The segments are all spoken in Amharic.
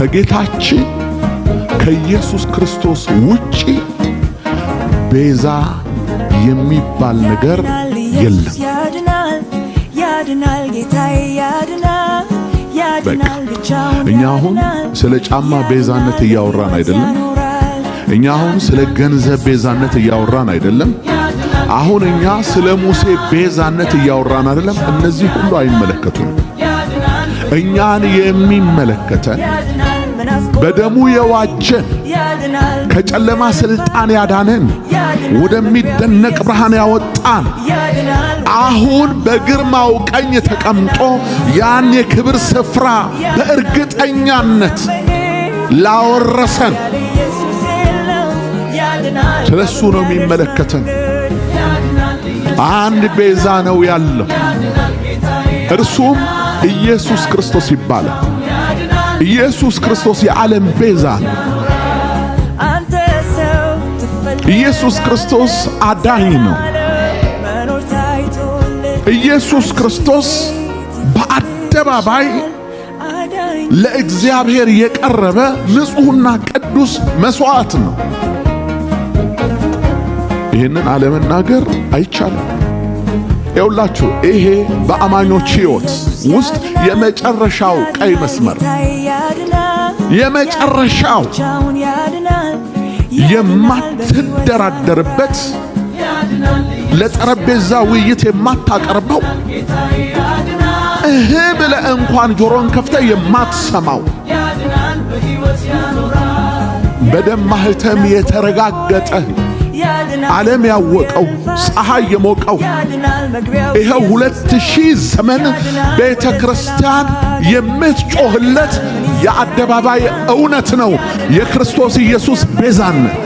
ከጌታችን ከኢየሱስ ክርስቶስ ውጪ ቤዛ የሚባል ነገር የለም። እኛ አሁን ስለ ጫማ ቤዛነት እያወራን አይደለም። እኛ አሁን ስለ ገንዘብ ቤዛነት እያወራን አይደለም። አሁን እኛ ስለ ሙሴ ቤዛነት እያወራን አይደለም። እነዚህ ሁሉ አይመለከቱንም። እኛን የሚመለከተን በደሙ የዋጀን ከጨለማ ስልጣን ያዳነን ወደሚደነቅ ብርሃን ያወጣን አሁን በግርማው ቀኝ ተቀምጦ ያን የክብር ስፍራ በእርግጠኛነት ላወረሰን ስለሱ ነው የሚመለከተን። አንድ ቤዛ ነው ያለው፣ እርሱም ኢየሱስ ክርስቶስ ይባላል። ኢየሱስ ክርስቶስ የዓለም ቤዛ ነው። ኢየሱስ ክርስቶስ አዳኝ ነው። ኢየሱስ ክርስቶስ በአደባባይ ለእግዚአብሔር የቀረበ ንጹሕና ቅዱስ መስዋዕት ነው። ይህንን አለመናገር አይቻልም። ይኸውላችሁ ይሄ በአማኞች ሕይወት ውስጥ የመጨረሻው ቀይ መስመር፣ የመጨረሻው የማትደራደርበት፣ ለጠረጴዛ ውይይት የማታቀርበው፣ እህ ብለህ እንኳን ጆሮን ከፍተህ የማትሰማው በደም ማህተም የተረጋገጠ ዓለም ያወቀው ፀሐይ የሞቀው ይሄው 2000 ዘመን ቤተ ክርስቲያን የምትጮህለት የአደባባይ እውነት ነው። የክርስቶስ ኢየሱስ ቤዛነት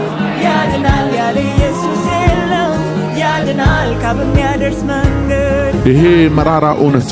ይሄ መራራ እውነት